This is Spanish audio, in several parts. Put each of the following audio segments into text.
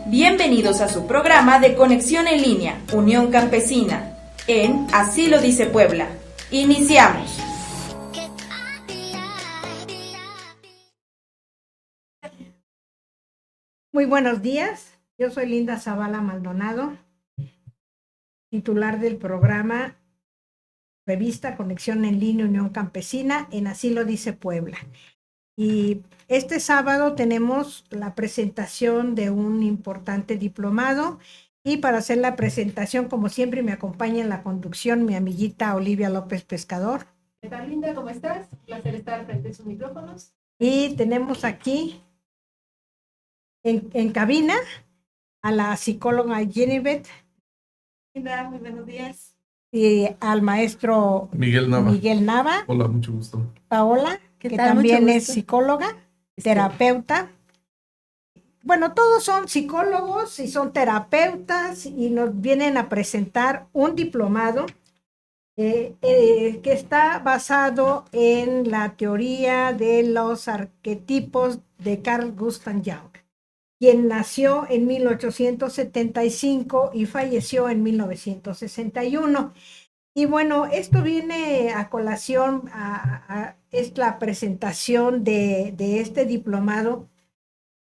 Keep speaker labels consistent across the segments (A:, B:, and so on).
A: Bienvenidos a su programa de Conexión en Línea, Unión Campesina, en Así lo dice Puebla. Iniciamos.
B: Muy buenos días, yo soy Linda Zavala Maldonado, titular del programa Revista Conexión en Línea Unión Campesina en Así lo dice Puebla. Y este sábado tenemos la presentación de un importante diplomado y para hacer la presentación, como siempre, me acompaña en la conducción mi amiguita Olivia López Pescador.
C: ¿Qué tal, Linda? ¿Cómo estás? Un placer estar frente a sus micrófonos.
B: Y tenemos aquí en cabina a la psicóloga Jennifer.
C: Linda, muy buenos días.
B: Y al maestro
D: Miguel Nava.
B: Hola,
D: mucho gusto.
B: Paola, que
C: tal?
B: también
C: Mucho
B: es
C: gusto.
B: psicóloga, terapeuta. Bueno, todos son psicólogos y son terapeutas y nos vienen a presentar un diplomado que está basado en la teoría de los arquetipos de Carl Gustav Jung, quien nació en 1875 y falleció en 1961. Y bueno, esto viene a colación, es la presentación de este diplomado,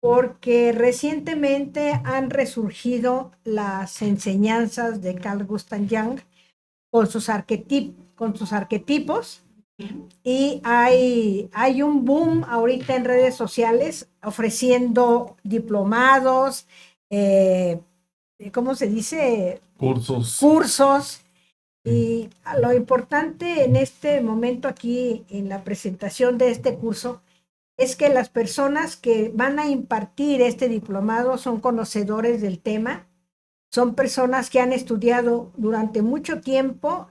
B: porque recientemente han resurgido las enseñanzas de Carl Gustav Jung con sus arquetipos, y hay un boom ahorita en redes sociales ofreciendo diplomados, ¿cómo se dice? Cursos. Y lo importante en este momento aquí en la presentación de este curso es que las personas que van a impartir este diplomado son conocedores del tema, son personas que han estudiado durante mucho tiempo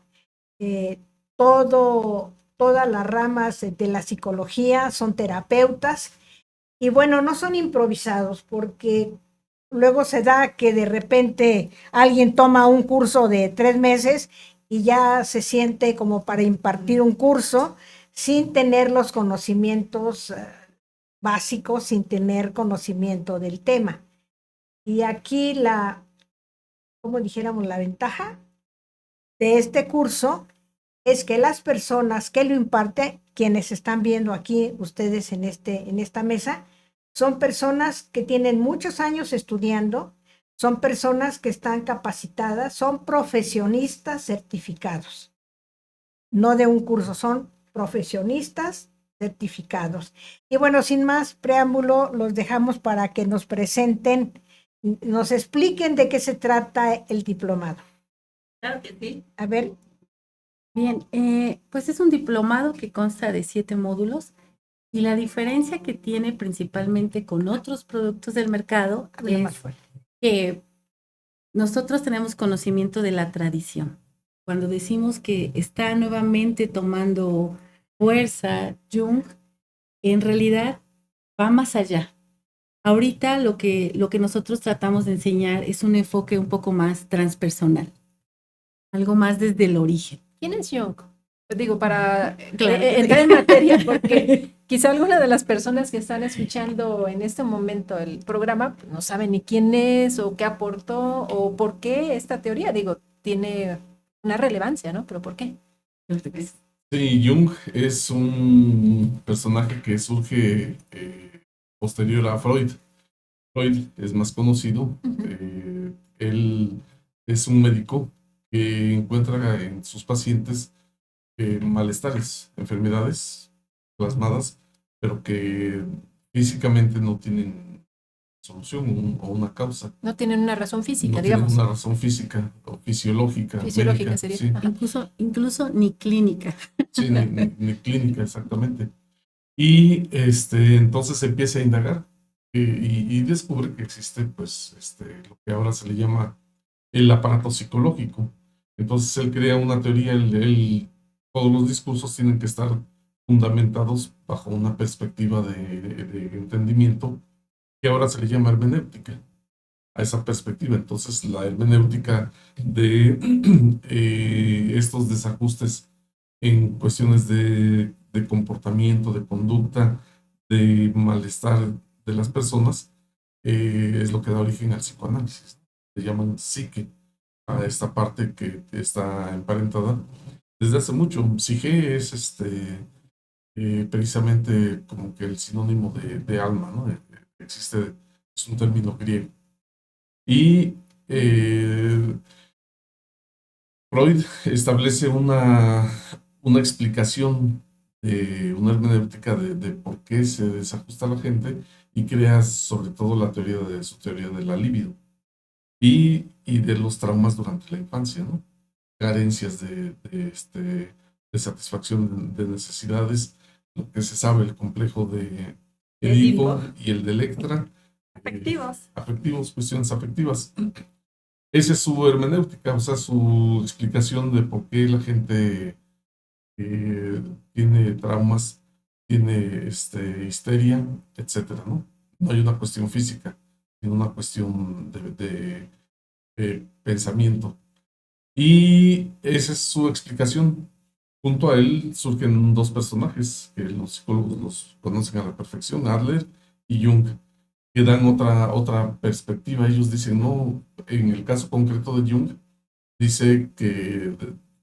B: todas las ramas de la psicología, son terapeutas y bueno, no son improvisados porque luego se da que de repente alguien toma un curso de 3 meses y ya se siente como para impartir un curso sin tener los conocimientos básicos, sin tener conocimiento del tema. Y aquí como dijéramos, la ventaja de este curso es que las personas que lo imparten, quienes están viendo aquí ustedes en esta mesa, son personas que tienen muchos años estudiando, son personas que están capacitadas, son profesionistas certificados, no de un curso, son profesionistas certificados. Y bueno, sin más preámbulo, los dejamos para que nos presenten, nos expliquen de qué se trata el diplomado.
C: Claro que sí.
B: A ver.
E: Bien, pues es un diplomado que consta de 7 módulos y la diferencia que tiene principalmente con otros productos del mercado es que nosotros tenemos conocimiento de la tradición. Cuando decimos que está nuevamente tomando fuerza Jung, en realidad va más allá. Ahorita lo que nosotros tratamos de enseñar es un enfoque un poco más transpersonal, algo más desde el origen.
C: ¿Quién es Jung? Digo, para
E: Claro
C: entrar en materia, porque quizá alguna de las personas que están escuchando en este momento el programa pues, no saben ni quién es o qué aportó o por qué esta teoría. Digo, tiene una relevancia, ¿no? Pero ¿por qué?
D: Sí, Jung es un personaje que surge posterior a Freud. Freud es más conocido. Él es un médico que encuentra en sus pacientes malestares, enfermedades plasmadas, pero que físicamente no tienen solución o una causa.
C: No tienen una razón física,
D: No
C: digamos.
D: tienen una razón física o fisiológica.
C: Fisiológica
D: médica,
C: sería.
D: sí.
E: Incluso ni clínica.
D: Sí, ni clínica, exactamente. Y entonces se empieza a indagar y descubre que existe, pues, lo que ahora se le llama el aparato psicológico. Entonces él crea una teoría, todos los discursos tienen que estar fundamentados bajo una perspectiva de entendimiento que ahora se le llama hermenéutica, a esa perspectiva. Entonces la hermenéutica de estos desajustes en cuestiones de comportamiento, de conducta, de malestar de las personas, es lo que da origen al psicoanálisis. Se llaman psique a esta parte que está emparentada desde hace mucho. Psique es precisamente como que el sinónimo de alma, ¿no? Existe, es un término griego. Y Freud establece una explicación, una hermenéutica de por qué se desajusta la gente y crea sobre todo su teoría de la libido y de los traumas durante la infancia, ¿no? Carencias de satisfacción de necesidades, lo que se sabe, el complejo de Edipo y el de Electra. Afectivos, cuestiones afectivas. Esa es su hermenéutica, o sea, su explicación de por qué la gente tiene traumas, tiene histeria, etcétera, ¿no? No hay una cuestión física, sino una cuestión de pensamiento. Y esa es su explicación. Junto a él surgen dos personajes que los psicólogos los conocen a la perfección, Adler y Jung, que dan otra perspectiva. Ellos dicen, no, en el caso concreto de Jung, dice que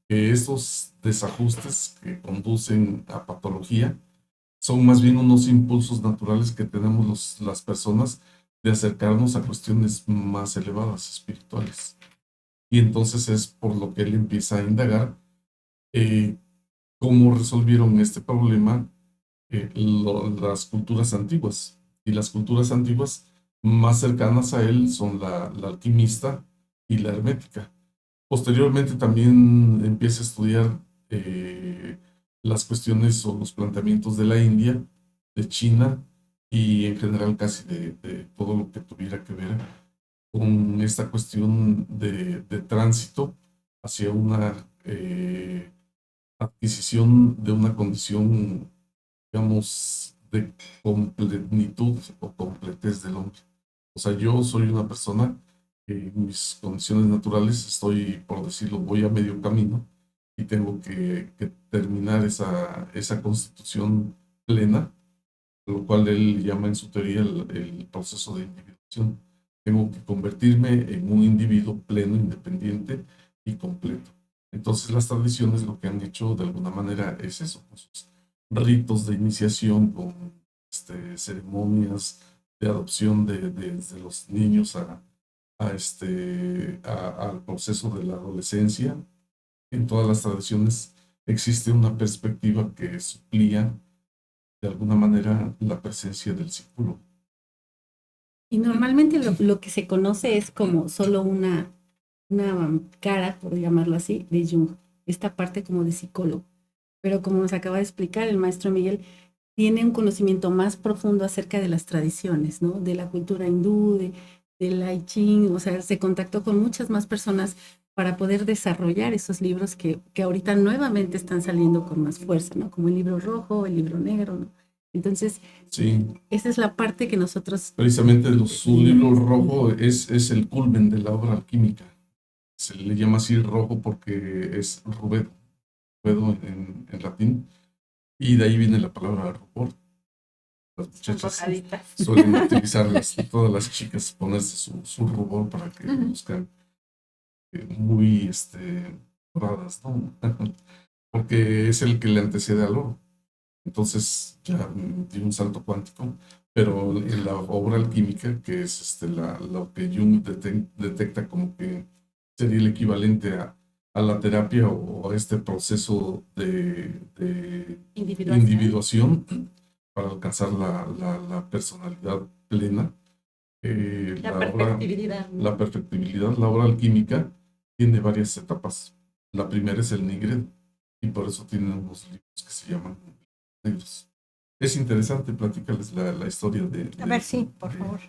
D: esos desajustes que conducen a patología son más bien unos impulsos naturales que tenemos las personas de acercarnos a cuestiones más elevadas, espirituales. Y entonces es por lo que él empieza a indagar cómo resolvieron este problema las culturas antiguas. Y las culturas antiguas más cercanas a él son la alquimista y la hermética. Posteriormente también empieza a estudiar las cuestiones o los planteamientos de la India, de China y en general casi de todo lo que tuviera que ver con esta cuestión de tránsito hacia una adquisición de una condición, digamos, de completitud o completez del hombre. O sea, yo soy una persona que en mis condiciones naturales estoy, por decirlo, voy a medio camino y tengo que terminar esa constitución plena, lo cual él llama en su teoría el proceso de individuación. Tengo que convertirme en un individuo pleno, independiente y completo. Entonces las tradiciones lo que han hecho de alguna manera es eso, con sus ritos de iniciación, con ceremonias de adopción desde los niños al proceso de la adolescencia. En todas las tradiciones existe una perspectiva que suplía de alguna manera la presencia del psicólogo.
E: Y normalmente lo que se conoce es como solo una cara, por llamarlo así, de Jung, esta parte como de psicólogo. Pero como nos acaba de explicar el maestro Miguel, tiene un conocimiento más profundo acerca de las tradiciones, ¿no? De la cultura hindú, del I Ching, o sea, se contactó con muchas más personas para poder desarrollar esos libros que ahorita nuevamente están saliendo con más fuerza, ¿no? Como el libro rojo, el libro negro, ¿no? Entonces,
D: sí,
E: esa es la parte que nosotros...
D: Precisamente su libro rojo es el culmen de la obra alquímica. Se le llama así rojo porque es rubedo en latín, y de ahí viene la palabra rubor. Las muchachas suelen utilizarlas, todas las chicas, ponerse su rubor para que luzcan muy doradas, ¿no? Porque es el que le antecede al oro. Entonces ya tiene un salto cuántico, pero en la obra alquímica, que es lo que Jung detecta como que sería el equivalente a la terapia o a este proceso de individuación para alcanzar la personalidad plena. La perfectibilidad, la obra alquímica tiene varias etapas. La primera es el Nigredo, y por eso tienen unos libros que se llaman negros. Es interesante platicarles la historia de...
B: A ver, sí, por favor.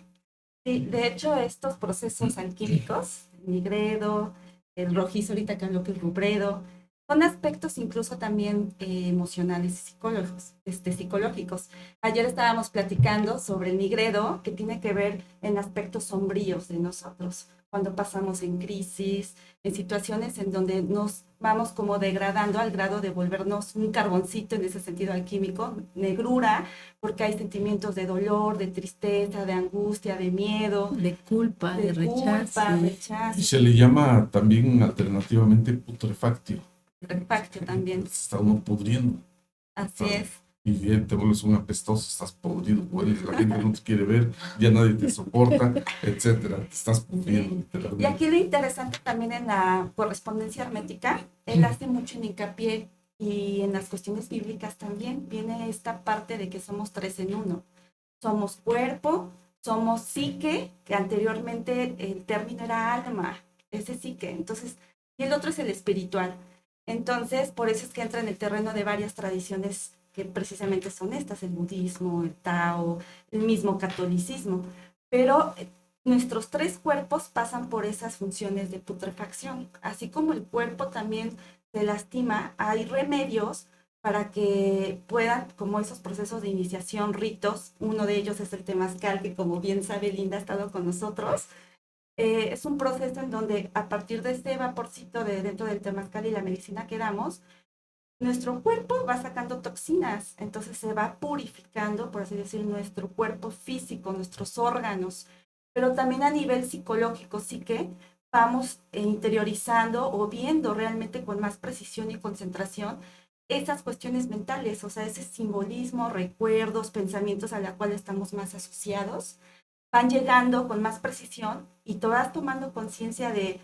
F: Sí, de hecho, estos procesos alquímicos, el nigredo, el rojizo, ahorita que habló que el rubredo, son aspectos incluso también emocionales y psicológicos. Ayer estábamos platicando sobre el nigredo, que tiene que ver en aspectos sombríos de nosotros, cuando pasamos en crisis, en situaciones en donde nos vamos como degradando al grado de volvernos un carboncito en ese sentido alquímico, negrura, porque hay sentimientos de dolor, de tristeza, de angustia, de miedo,
E: De culpa, de rechazo.
F: rechazo,
D: Y se le llama también alternativamente putrefactio.
F: refactio también.
D: Se está uno pudriendo.
F: Así es.
D: Y bien, te vuelves un apestoso, estás podrido, hueles, la gente no te quiere ver, ya nadie te soporta, etcétera. Te estás pudriendo,
F: Y
D: literalmente.
F: aquí lo interesante también en la correspondencia hermética, él hace mucho en hincapié y en las cuestiones bíblicas también viene esta parte de que somos tres en uno. Somos cuerpo, somos psique, que anteriormente el término era alma, ese psique. Entonces, y el otro es el espiritual. Entonces, por eso es que entra en el terreno de varias tradiciones que precisamente son estas, el budismo, el Tao, el mismo catolicismo. Pero nuestros tres cuerpos pasan por esas funciones de putrefacción. Así como el cuerpo también se lastima, hay remedios para que puedan, como esos procesos de iniciación, ritos. Uno de ellos es el temazcal, que como bien sabe Linda ha estado con nosotros. Es un proceso en donde a partir de este vaporcito de dentro del temazcal y la medicina que damos, nuestro cuerpo va sacando toxinas, entonces se va purificando, por así decir, nuestro cuerpo físico, nuestros órganos, pero también a nivel psicológico, sí que vamos interiorizando o viendo realmente con más precisión y concentración esas cuestiones mentales, o sea, ese simbolismo, recuerdos, pensamientos a la cual estamos más asociados, van llegando con más precisión y todas tomando conciencia de,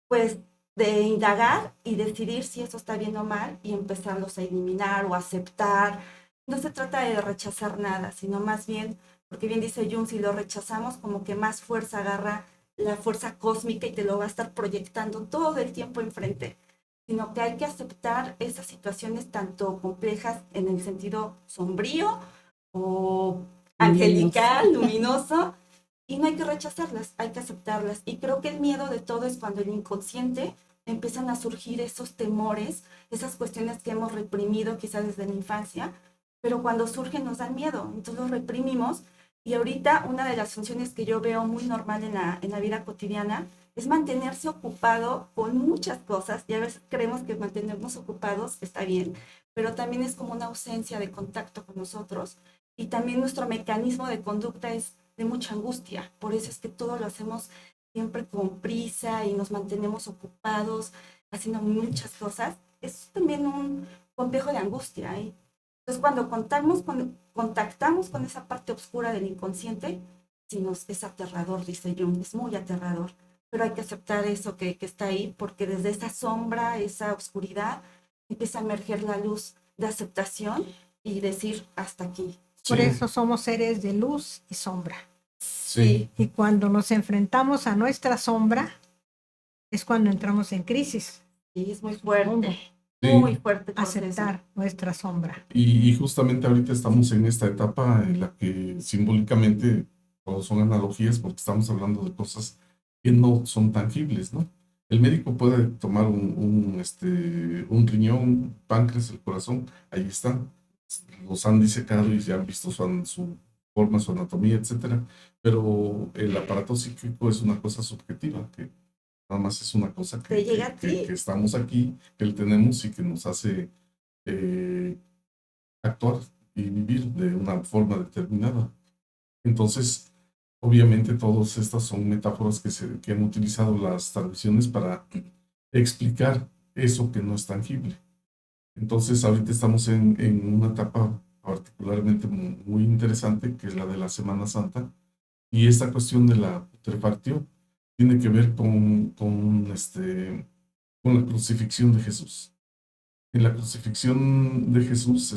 F: pues, de indagar y decidir si eso está bien o mal y empezarlos a eliminar o aceptar. No se trata de rechazar nada, sino más bien, porque bien dice Jung, si lo rechazamos, como que más fuerza agarra la fuerza cósmica y te lo va a estar proyectando todo el tiempo enfrente, sino que hay que aceptar esas situaciones tanto complejas en el sentido sombrío o angelical, luminoso, y no hay que rechazarlas, hay que aceptarlas. Y creo que el miedo de todo es cuando el inconsciente empiezan a surgir esos temores, esas cuestiones que hemos reprimido quizás desde la infancia, pero cuando surgen nos dan miedo, entonces los reprimimos. Y ahorita una de las funciones que yo veo muy normal en la vida cotidiana es mantenerse ocupado con muchas cosas, y a veces creemos que mantenernos ocupados está bien, pero también es como una ausencia de contacto con nosotros, y también nuestro mecanismo de conducta es de mucha angustia, por eso es que todo lo hacemos siempre con prisa y nos mantenemos ocupados haciendo muchas cosas. Es también un complejo de angustia, ¿eh? Entonces, cuando contactamos con esa parte oscura del inconsciente, sí es aterrador, dice Jung, es muy aterrador, pero hay que aceptar eso que está ahí, porque desde esa sombra, esa oscuridad, empieza a emerger la luz de aceptación y decir hasta aquí.
B: Por
D: Sí,
B: eso somos seres de luz y sombra.
D: sí,
B: Y cuando nos enfrentamos a nuestra sombra, es cuando entramos en crisis.
F: Y es muy fuerte,
D: sí.
F: muy fuerte el proceso.
B: Aceptar nuestra sombra.
D: Y justamente ahorita estamos en esta etapa en la que simbólicamente todos son analogías porque estamos hablando de cosas que no son tangibles, ¿no? El médico puede tomar un riñón, páncreas, el corazón, ahí están. Los han disecado y ya han visto su forma, su anatomía, etcétera. Pero el aparato psíquico es una cosa subjetiva, que nada más es una cosa
F: Te llega a ti.
D: que estamos aquí, que le tenemos y que nos hace actuar y vivir de una forma determinada. Entonces, obviamente, todas estas son metáforas que han utilizado las tradiciones para explicar eso que no es tangible. Entonces, ahorita estamos en una etapa particularmente muy interesante, que es la de la Semana Santa, y esta cuestión de la putrefacción tiene que ver con la crucifixión de Jesús. En la crucifixión de Jesús,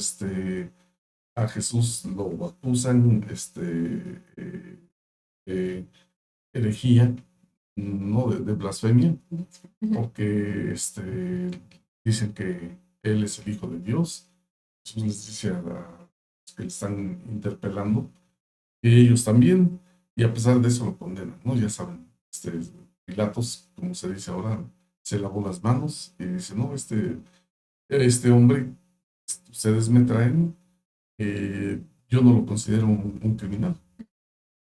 D: a Jesús lo acusan herejía, no de blasfemia, porque dicen que él es el Hijo de Dios. Jesús les dice a los que le están interpelando que ellos también, y a pesar de eso lo condenan, ¿no? Ya saben, Pilatos, como se dice ahora, se lavó las manos y dice, no, este hombre, ustedes me traen, yo no lo considero un criminal.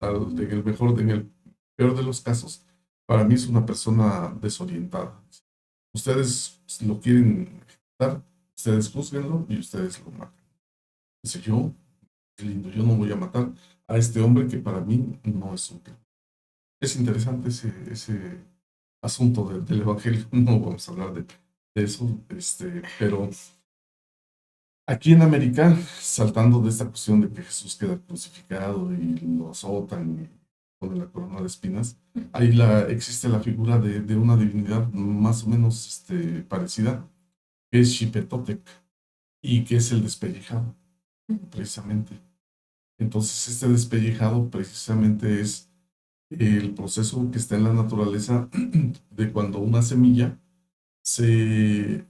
D: En el peor de los casos, para mí es una persona desorientada. Ustedes lo quieren ejecutar, ustedes juzguenlo y ustedes lo matan. Dice yo, es lindo, yo no voy a matar a este hombre que para mí no es útil. Es interesante ese asunto del evangelio, no vamos a hablar de eso, pero aquí en América, saltando de esta cuestión de que Jesús queda crucificado y lo azotan y ponen la corona de espinas, ahí existe la figura de una divinidad más o menos parecida, que es Xipetotec, y que es el despellejado, precisamente. Entonces, este despellejado precisamente es el proceso que está en la naturaleza de cuando una semilla se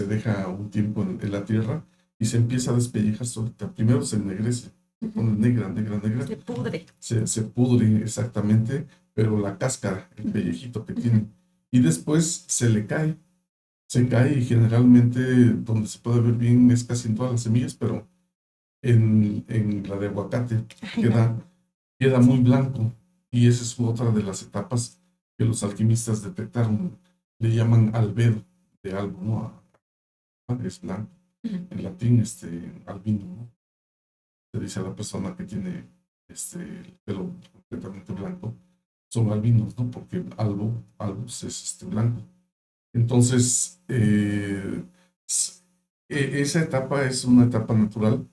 D: deja un tiempo en la tierra y se empieza a despellejar solita. Primero se ennegrece, se pone negra, negra, negra.
F: Se pudre.
D: Se pudre exactamente, pero la cáscara, el pellejito que tiene. Y después se cae y generalmente donde se puede ver bien es casi en todas las semillas, pero en la de aguacate queda muy blanco. Y esa es otra de las etapas que los alquimistas detectaron. Le llaman albedo de algo, ¿no? Es blanco. En latín, albino, ¿no? Se dice a la persona que tiene el pelo completamente blanco, son albinos, ¿no? Porque albus es blanco. Entonces, esa etapa es una etapa natural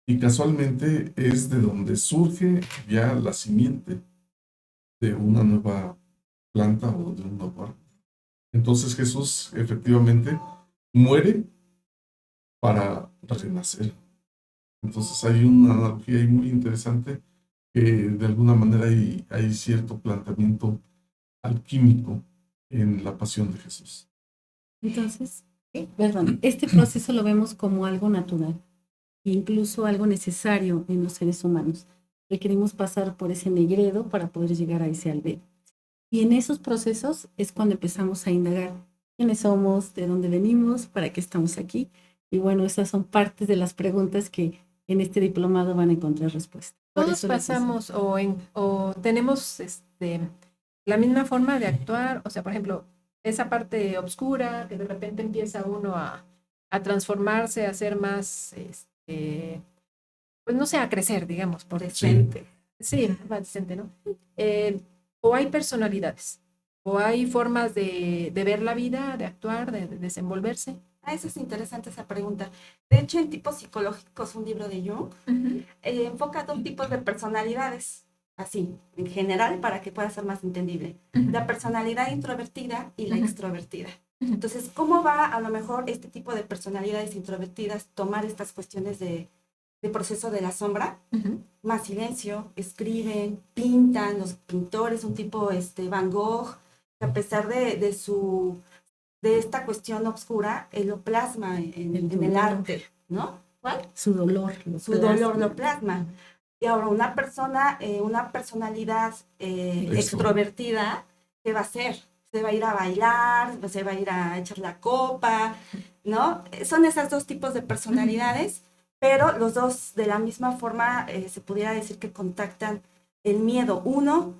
D: y casualmente es de donde surge ya la simiente de una nueva planta o de un nuevo árbol. Entonces Jesús efectivamente muere para renacer. Entonces hay una analogía ahí muy interesante que de alguna manera hay cierto planteamiento alquímico en la pasión de Jesús.
E: Entonces, perdón, este proceso lo vemos como algo natural, incluso algo necesario en los seres humanos. Requerimos pasar por ese negredo para poder llegar a ese albedo. Y en esos procesos es cuando empezamos a indagar quiénes somos, de dónde venimos, para qué estamos aquí. Y bueno, esas son partes de las preguntas que en este diplomado van a encontrar respuesta.
C: Todos pasamos o tenemos la misma forma de actuar, o sea, por ejemplo, esa parte oscura que de repente empieza uno a transformarse, a ser más, pues no sé, a crecer, digamos, por
F: Decente.
C: Sí, más decente, ¿no? O hay personalidades, o hay formas de ver la vida, de actuar, de desenvolverse.
F: Eso es interesante esa pregunta. De hecho, en tipos psicológicos, un libro de Jung enfoca 2 tipos de personalidades, así, en general, para que pueda ser más entendible. La personalidad introvertida y la extrovertida. Entonces, ¿cómo va a lo mejor este tipo de personalidades introvertidas tomar estas cuestiones de proceso de la sombra? Más silencio, escriben, pintan, los pintores, un tipo Van Gogh, que a pesar de esta cuestión oscura, él lo plasma en el arte, ¿no? ¿Cuál?
E: Su dolor.
F: Dolor lo plasma. Y ahora una personalidad extrovertida, ¿qué va a hacer? Se va a ir a bailar, se va a ir a echar la copa, ¿no? Son esos 2 tipos de personalidades, pero los 2 de la misma forma se pudiera decir que contactan el miedo. Uno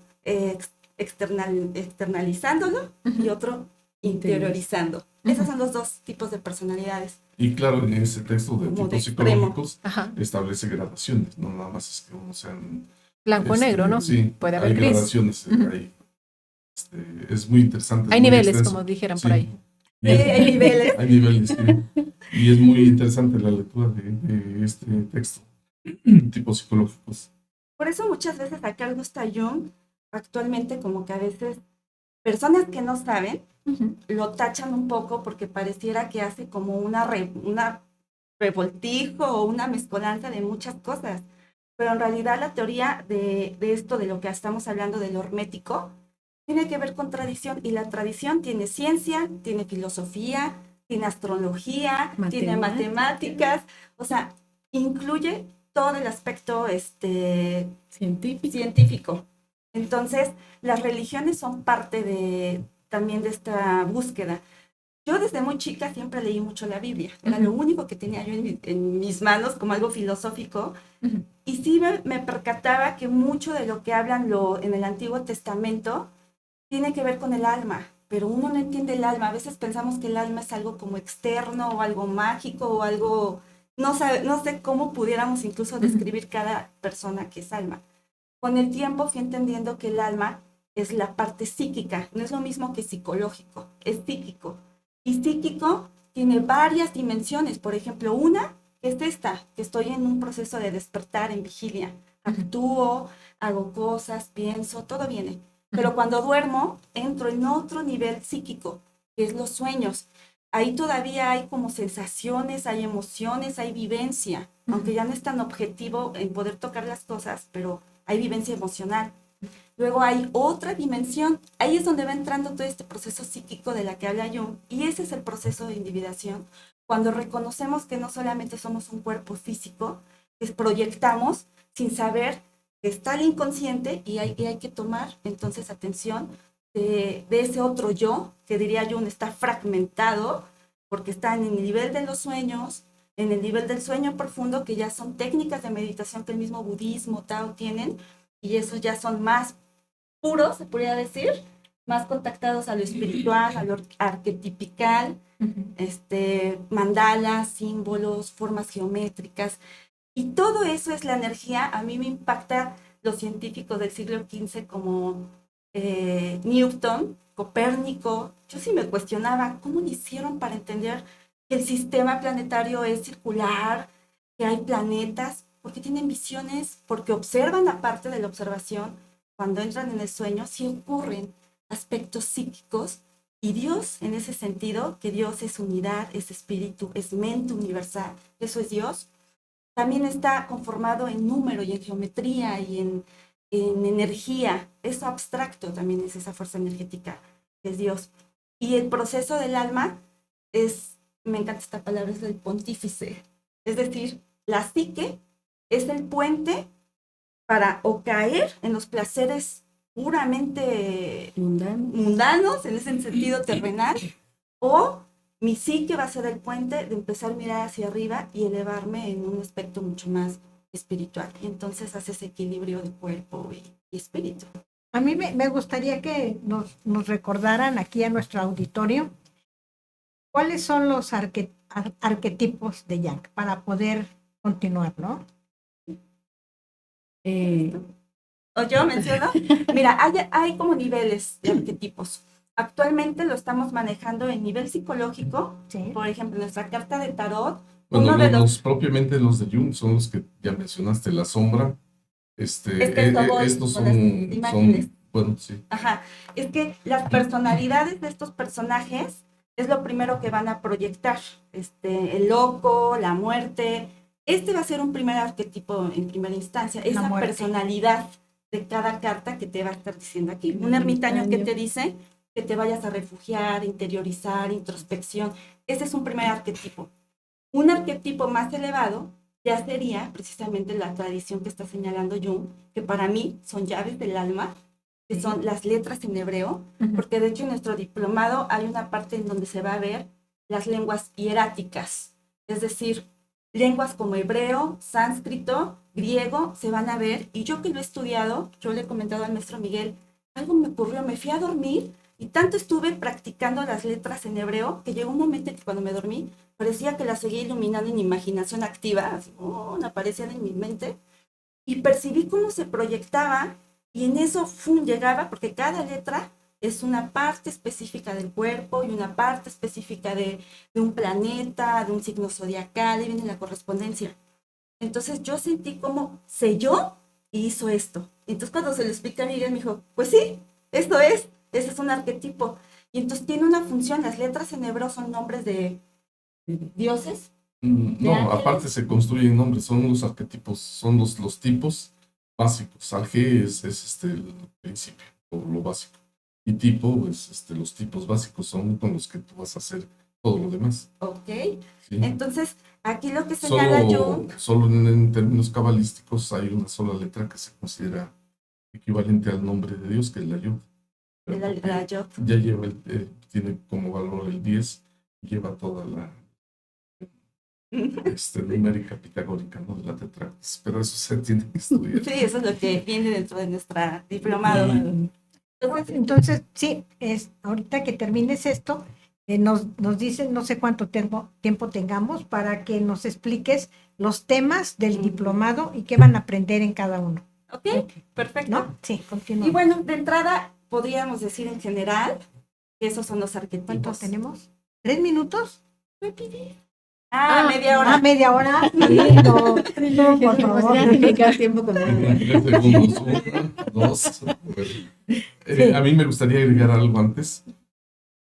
F: externalizándolo y otro interiorizando. Esos son los 2 tipos de personalidades.
D: Y claro, en ese texto de
F: Como
D: tipos
F: de
D: psicológicos
C: Ajá.
D: establece gradaciones, no nada más es que uno sean
C: Blanco-negro, ¿no?
D: Sí,
C: Puede haber
D: hay
C: gris.
D: gradaciones ahí. Es muy interesante.
C: Hay
D: muy
C: niveles,
D: extenso.
C: como dijeran
D: Sí.
C: por ahí.
D: Y
F: Hay niveles.
D: Hay niveles, sí. Y es muy interesante la lectura de este texto, tipos psicológicos.
F: Por eso muchas veces a Carl Gustav Jung, actualmente como que a veces personas que no saben, lo tachan un poco porque pareciera que hace como una revoltijo o una mezcolanza de muchas cosas. Pero en realidad la teoría de esto, de lo que estamos hablando del hermético, tiene que ver con tradición, y la tradición tiene ciencia, tiene filosofía, tiene astrología, tiene matemáticas, o sea, incluye todo el aspecto científico. Entonces, las religiones son parte también de esta búsqueda. Yo desde muy chica siempre leí mucho la Biblia, era lo único que tenía yo en mis manos como algo filosófico, y sí me percataba que mucho de lo que hablan en el Antiguo Testamento tiene que ver con el alma, pero uno no entiende el alma. A veces pensamos que el alma es algo como externo o algo mágico o algo, no sé cómo pudiéramos incluso describir cada persona que es alma. Con el tiempo fui entendiendo que el alma es la parte psíquica, no es lo mismo que psicológico, es psíquico. Y psíquico tiene varias dimensiones, por ejemplo, una que es esta, que estoy en un proceso de despertar en vigilia. Actúo, hago cosas, pienso, todo viene. Pero cuando duermo, entro en otro nivel psíquico, que es los sueños. Ahí todavía hay como sensaciones, hay emociones, hay vivencia, aunque ya no es tan objetivo en poder tocar las cosas, pero hay vivencia emocional. Luego hay otra dimensión, ahí es donde va entrando todo este proceso psíquico de la que habla Jung, y ese es el proceso de individuación, cuando reconocemos que no solamente somos un cuerpo físico, que proyectamos sin saber que está el inconsciente y hay que tomar entonces atención de ese otro yo, que diría Jung está fragmentado, porque está en el nivel de los sueños, en el nivel del sueño profundo, que ya son técnicas de meditación que el mismo budismo, Tao tienen, y esos ya son más puros, se podría decir, más contactados a lo espiritual, a lo arquetipical, mandalas, símbolos, formas geométricas, y todo eso es la energía. A mí me impacta los científicos del siglo XV como Newton, Copérnico. Yo sí me cuestionaba cómo lo hicieron para entender que el sistema planetario es circular, que hay planetas, porque tienen visiones, porque observan la parte de la observación. Cuando entran en el sueño, sí ocurren aspectos psíquicos, y Dios, en ese sentido, que Dios es unidad, es espíritu, es mente universal, eso es Dios, también está conformado en número y en geometría y en energía. Eso abstracto también es esa fuerza energética, que es Dios. Y el proceso del alma es, me encanta esta palabra, es el pontífice. Es decir, la psique es el puente para o caer en los placeres puramente mundanos, en ese sentido terrenal, o mi psique va a ser el puente de empezar a mirar hacia arriba y elevarme en un aspecto mucho más espiritual. Y entonces hace ese equilibrio de cuerpo y espíritu.
B: A mí me gustaría que nos recordaran aquí a nuestro auditorio cuáles son los arquetipos de Jung para poder continuar, ¿no?
F: ¿O yo menciono? Mira, hay como niveles de arquetipos. Actualmente lo estamos manejando en nivel psicológico.
B: Sí.
F: Por ejemplo, nuestra carta de tarot.
D: Bueno, propiamente los de Jung son los que ya mencionaste, la sombra. Estos son, bueno, sí.
F: Ajá, es que las personalidades de estos personajes es lo primero que van a proyectar. El loco, la muerte. Va a ser un primer arquetipo en primera instancia, esa personalidad de cada carta que te va a estar diciendo aquí. Un ermitaño que te dice que te vayas a refugiar, interiorizar, introspección. Ese es un primer arquetipo. Un arquetipo más elevado ya sería precisamente la tradición que está señalando Jung, que para mí son llaves del alma, que son las letras en hebreo, porque de hecho en nuestro diplomado hay una parte en donde se va a ver las lenguas hieráticas, es decir, lenguas como hebreo, sánscrito, griego, se van a ver, y yo que lo he estudiado, yo le he comentado al maestro Miguel, algo me ocurrió, me fui a dormir, y tanto estuve practicando las letras en hebreo, que llegó un momento en que cuando me dormí, parecía que las seguía iluminando en mi imaginación activa, así, aparecían en mi mente, y percibí cómo se proyectaba, y en eso llegaba, porque cada letra es una parte específica del cuerpo y una parte específica de un planeta, de un signo zodiacal, y viene la correspondencia. Entonces yo sentí como selló y hizo esto. Entonces cuando se lo expliqué a Miguel me dijo, pues sí, esto es, ese es un arquetipo. Y entonces tiene una función, las letras en hebreo son nombres de dioses.
D: No, aparte se construyen nombres, son los arquetipos, son los tipos básicos. Alge es el principio, o lo básico. Y tipo, pues los tipos básicos son con los que tú vas a hacer todo lo demás.
F: Ok.
D: ¿Sí?
F: Entonces, aquí lo que señala Jung...
D: Solo en términos cabalísticos hay una sola letra que se considera equivalente al nombre de Dios, que es la Yod.
F: La Yod.
D: Ya lleva, tiene como valor el 10, y lleva toda la numérica pitagórica, ¿no? De la tetractis. Pero eso se tiene que estudiar.
F: Sí, eso es lo que viene dentro de nuestra diplomado.
B: Entonces, sí, ahorita que termines esto, nos dicen no sé cuánto tiempo tengamos para que nos expliques los temas del diplomado y qué van a aprender en cada uno.
F: Ok, perfecto.
B: ¿No? Sí, continúa.
F: Y bueno, de entrada podríamos decir en general que esos son los arquetipos.
B: ¿Cuántos tenemos? ¿3 minutos?
F: Media hora.
B: Media hora. Sí, no, por favor.
E: Ya me queda tiempo con
D: 3 segundos, 1, 2. A mí me gustaría agregar algo antes.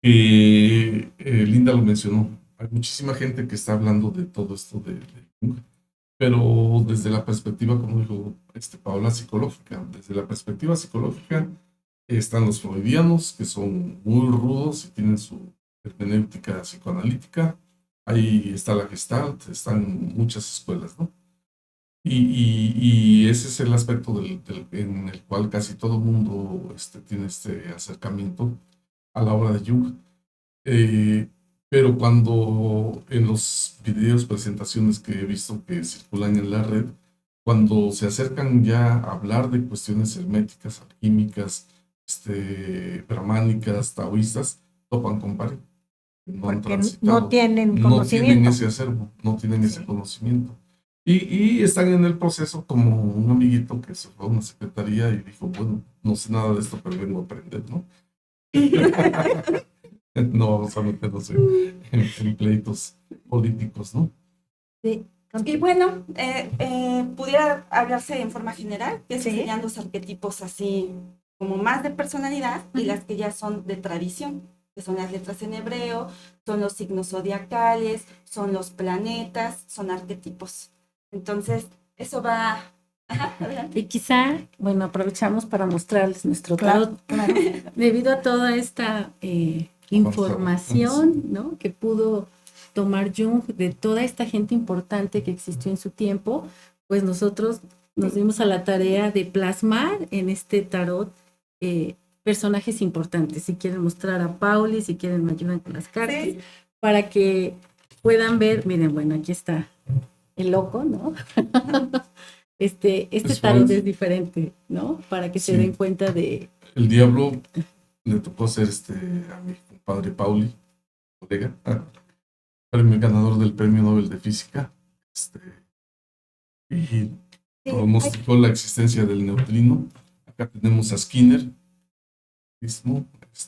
D: Linda lo mencionó. Hay muchísima gente que está hablando de todo esto de Jung, pero desde la perspectiva, como dijo Paola, psicológica. Desde la perspectiva psicológica están los freudianos, que son muy rudos y tienen su hermenéutica psicoanalítica. Ahí está la Gestalt, están muchas escuelas, ¿no? Y ese es el aspecto en el cual casi todo el mundo tiene este acercamiento a la obra de Jung. Pero cuando en los videos, presentaciones que he visto que circulan en la red, cuando se acercan ya a hablar de cuestiones herméticas, alquímicas, brahmánicas, taoístas, topan con pared. No han
B: Porque
D: transitado,
B: no tienen
D: no
B: conocimiento.
D: tienen ese acervo, no tienen ese conocimiento. Y están en el proceso como un amiguito que se fue a una secretaría y dijo, bueno, no sé nada de esto, pero vengo a aprender, ¿no? No vamos a meternos en pleitos políticos, ¿no?
B: Sí.
F: Y bueno, pudiera hablarse en forma general, que
B: Sí.
F: serían los arquetipos así como más de personalidad y las que ya son de tradición, que son las letras en hebreo, son los signos zodiacales, son los planetas, son arquetipos. Entonces, eso va... Ajá, adelante.
E: Y quizá, bueno, aprovechamos para mostrarles nuestro
B: Claro,
E: tarot. Debido a toda esta información, ¿no?, que pudo tomar Jung de toda esta gente importante que existió en su tiempo, pues nosotros nos dimos a la tarea de plasmar en este tarot personajes importantes. Si quieren mostrar a Pauli, si quieren me ayudan con las cartas,
F: Sí.
E: para que puedan ver, miren, bueno, aquí está el loco, ¿no? Este tarot es diferente, ¿no? Para que se
D: Sí.
E: den cuenta de...
D: El diablo le tocó ser a mi compadre Pauli, colega, ganador del Premio Nobel de Física, y pronosticó la existencia del neutrino. Acá tenemos a Skinner mismo,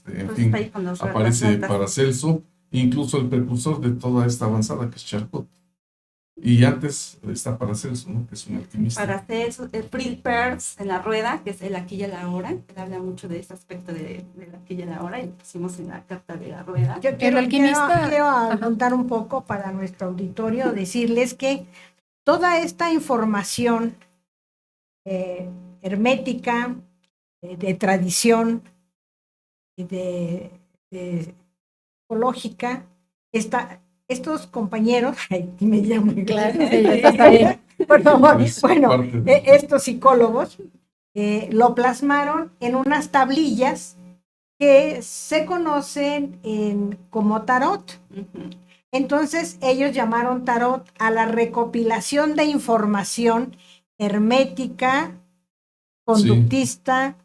D: en
F: Pues
D: fin,
F: está ahí con las
D: aparece
F: notas.
D: Paracelso, incluso el precursor de toda esta avanzada que es Charcot. Y antes está Paracelso, ¿no?, que es un alquimista.
F: Paracelso, el Friedrich Perls en la rueda, que es el aquí y el ahora. Él habla mucho de este aspecto del aquí y el ahora, y lo pusimos en la carta de la rueda.
B: Yo quiero
C: alquimista-
B: contar un poco para nuestro auditorio, decirles que toda esta información hermética, de tradición, de psicológica, estos compañeros, ay, me llamo,
E: Claro,
B: por favor,
D: Es
B: bueno,
D: parte de-
B: estos psicólogos lo plasmaron en unas tablillas que se conocen como tarot.
F: Ujú.
B: Entonces ellos llamaron tarot a la recopilación de información hermética, conductista,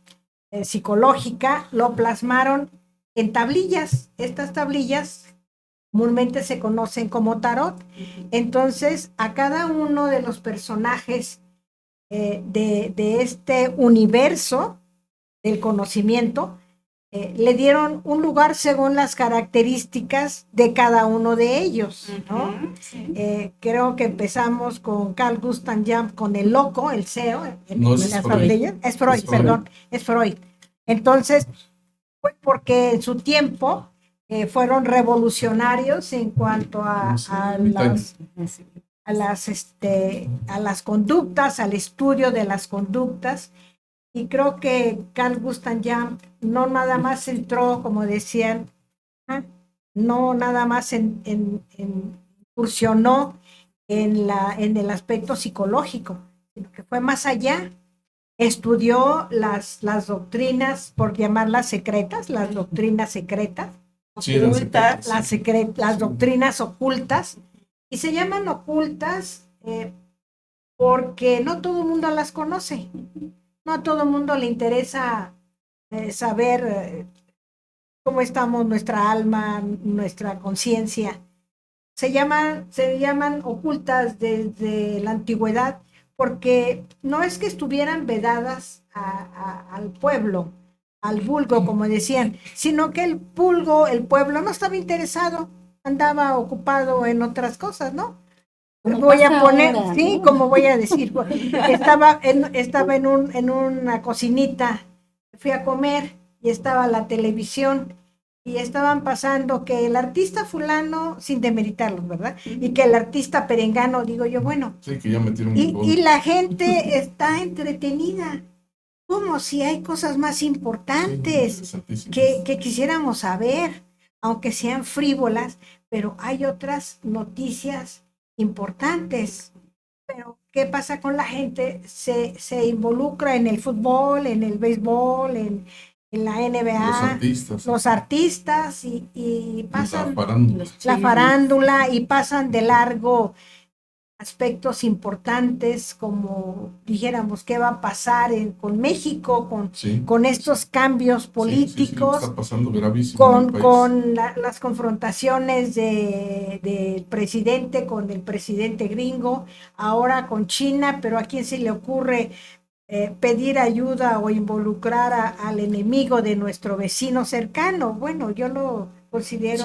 B: psicológica, lo plasmaron en tablillas. Estas tablillas comúnmente se conocen como tarot. Entonces a cada uno de los personajes de este universo del conocimiento, le dieron un lugar según las características de cada uno de ellos, ¿no?
F: Ujú, sí.
B: Creo que empezamos con Carl Gustav Jung, con el loco, el CEO,
D: No, ese
B: en las
D: es Freud.
B: tablillas. Es Freud,
D: Es Freud.
B: perdón, es Freud. Entonces, fue porque en su tiempo fueron revolucionarios en cuanto a las conductas, al estudio de las conductas. Y creo que Carl Gustav Jung no nada más entró, como decían, no nada más incursionó en el aspecto psicológico, sino que fue más allá. Estudió las doctrinas, por llamarlas secretas, las doctrinas secretas,
D: Sí, eran
F: Ocultas.
D: secretos.
B: las doctrinas ocultas, y se llaman ocultas porque no todo el mundo las conoce. No a todo el mundo le interesa saber cómo estamos, nuestra alma, nuestra conciencia. Se llaman ocultas desde la antigüedad porque no es que estuvieran vedadas al pueblo, al vulgo, como decían, sino que el pueblo no estaba interesado, andaba ocupado en otras cosas, ¿no?
E: Como
B: Voy a
E: pasa
B: poner,
E: ahora,
B: sí,
E: ¿no?
B: como voy a decir, estaba en una cocinita, fui a comer y estaba la televisión y estaban pasando que el artista fulano, sin demeritarlos, ¿verdad? Y que el artista perengano, digo yo, bueno,
D: Sí, que ya metieron mi
B: y la gente está entretenida, como si hay cosas más importantes que quisiéramos saber, aunque sean frívolas, pero hay otras noticias importantes. Pero, ¿qué pasa con la gente? Se involucra en el fútbol, en el béisbol, en la NBA, los artistas y pasan la farándula y pasan de largo aspectos importantes como dijéramos qué va a pasar con México, con estos cambios políticos,
D: está pasando gravísimo en el país.
B: con las confrontaciones del presidente con el presidente gringo, ahora con China, pero ¿a quién se le ocurre pedir ayuda o involucrar al enemigo de nuestro vecino cercano? Bueno, yo lo considero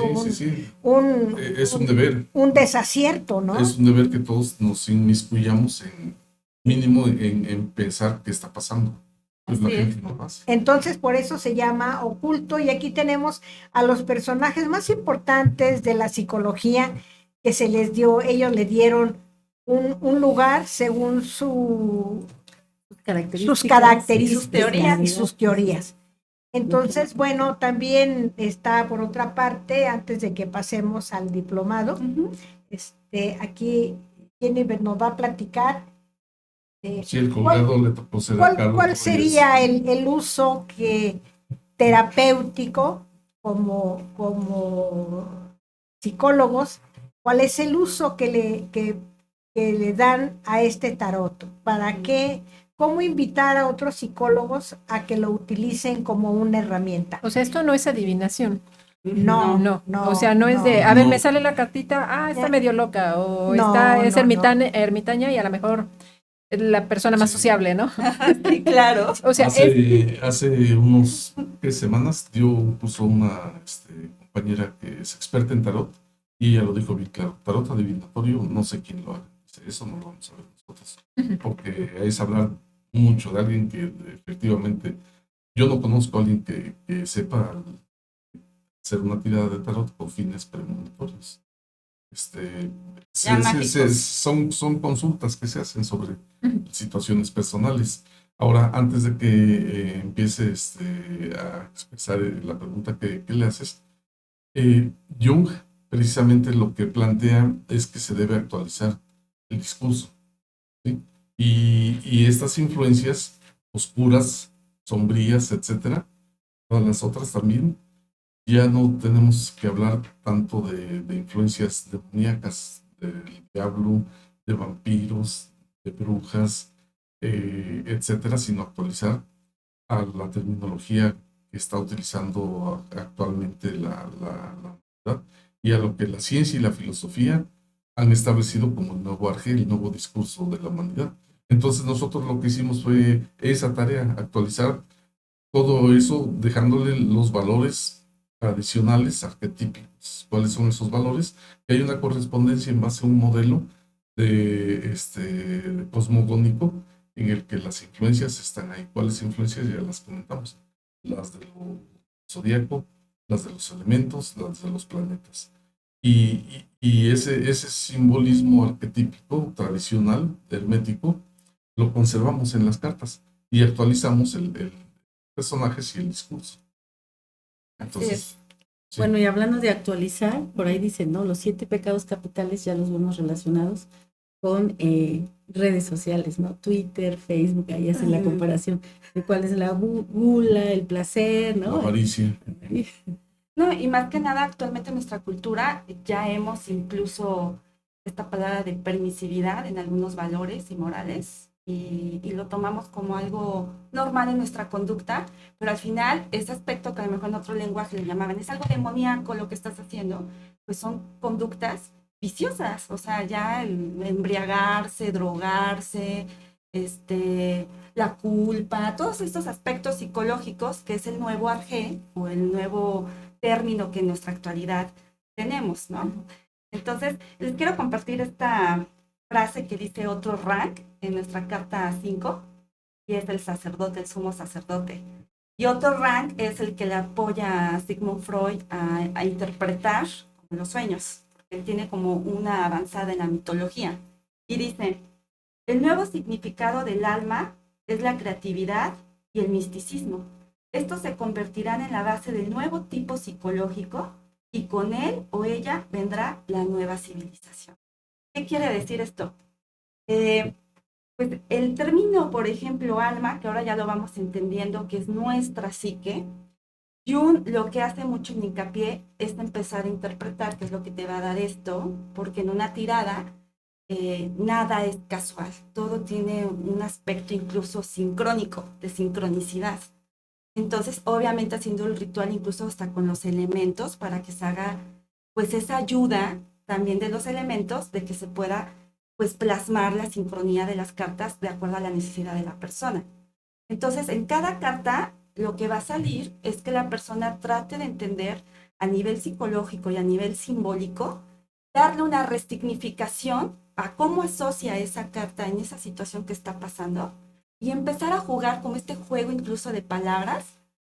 D: es un deber.
B: Un desacierto, ¿no?
D: Es un deber que todos nos inmiscuyamos en mínimo en pensar qué está pasando. Pues la gente no pasa.
B: Entonces, por eso se llama oculto, y aquí tenemos a los personajes más importantes de la psicología que se les dio, ellos le dieron un lugar según sus características y sus teorías. Entonces, bueno, también está por otra parte, antes de que pasemos al diplomado, aquí Jennifer nos va a platicar
D: el colgado le tocó ser a Carlos.
B: ¿Cuál sería el uso terapéutico como psicólogos? ¿Cuál es el uso que le dan a este tarot? ¿Para qué? ¿Cómo invitar a otros psicólogos a que lo utilicen como una herramienta?
C: O sea, esto no es adivinación.
B: No.
C: O sea, no es de, a ver, me sale la cartita, está medio loca, o es ermitaña y a lo mejor la persona más sociable, ¿no?
F: Sí, claro.
C: O sea,
D: hace unos semanas puso una compañera que es experta en tarot y ella lo dijo bien claro, tarot adivinatorio, no sé quién lo haga. Eso no lo vamos a ver nosotros, porque es hablar mucho de alguien que efectivamente, yo no conozco a alguien que sepa hacer una tirada de tarot con fines premonitorios. Son consultas que se hacen sobre situaciones personales. Ahora, antes de que empiece a expresar la pregunta que le haces, Jung precisamente lo que plantea es que se debe actualizar el discurso, ¿sí? Y estas influencias oscuras, sombrías, etcétera, todas las otras también, ya no tenemos que hablar tanto de influencias demoníacas, del diablo, de vampiros, de brujas, etcétera, sino actualizar a la terminología que está utilizando actualmente la humanidad y a lo que la ciencia y la filosofía han establecido como el nuevo arjel, el nuevo discurso de la humanidad. Entonces nosotros lo que hicimos fue esa tarea, actualizar todo eso, dejándole los valores tradicionales, arquetípicos. ¿Cuáles son esos valores? Que hay una correspondencia en base a un modelo de cosmogónico en el que las influencias están ahí. ¿Cuáles influencias? Ya las comentamos. Las del zodíaco, las de los elementos, las de los planetas. Y ese simbolismo arquetípico, tradicional, hermético, lo conservamos en las cartas y actualizamos el personajes y el discurso. Entonces,
E: sí. Bueno, y hablando de actualizar, por ahí dicen, ¿no? Los 7 pecados capitales ya los vemos relacionados con redes sociales, ¿no? Twitter, Facebook, ahí hacen la comparación de cuál es la gula, el placer, ¿no?
D: La avaricia.
F: No, y más que nada, actualmente en nuestra cultura ya hemos incluso esta palabra de permisividad en algunos valores y morales y lo tomamos como algo normal en nuestra conducta, pero al final ese aspecto que a lo mejor en otro lenguaje le llamaban, es algo demoníaco lo que estás haciendo, pues son conductas viciosas, o sea, ya el embriagarse, drogarse, la culpa, todos estos aspectos psicológicos que es el nuevo arjé o el nuevo término que en nuestra actualidad tenemos, ¿no? Entonces, les quiero compartir esta frase que dice otro rank en nuestra carta 5, y es el sacerdote, el sumo sacerdote. Y otro rank es el que le apoya a Sigmund Freud a interpretar los sueños, porque él tiene como una avanzada en la mitología. Y dice, el nuevo significado del alma es la creatividad y el misticismo. Estos se convertirán en la base del nuevo tipo psicológico y con él o ella vendrá la nueva civilización. ¿Qué quiere decir esto? Pues el término, por ejemplo, alma, que ahora ya lo vamos entendiendo, que es nuestra psique, Jung lo que hace mucho en hincapié es empezar a interpretar qué es lo que te va a dar esto, porque en una tirada nada es casual, todo tiene un aspecto incluso sincrónico, de sincronicidad. Entonces, obviamente haciendo el ritual incluso hasta con los elementos para que se haga pues esa ayuda también de los elementos de que se pueda pues plasmar la sincronía de las cartas de acuerdo a la necesidad de la persona. Entonces, en cada carta lo que va a salir es que la persona trate de entender a nivel psicológico y a nivel simbólico, darle una resignificación a cómo asocia esa carta en esa situación que está pasando y empezar a jugar como este juego incluso de palabras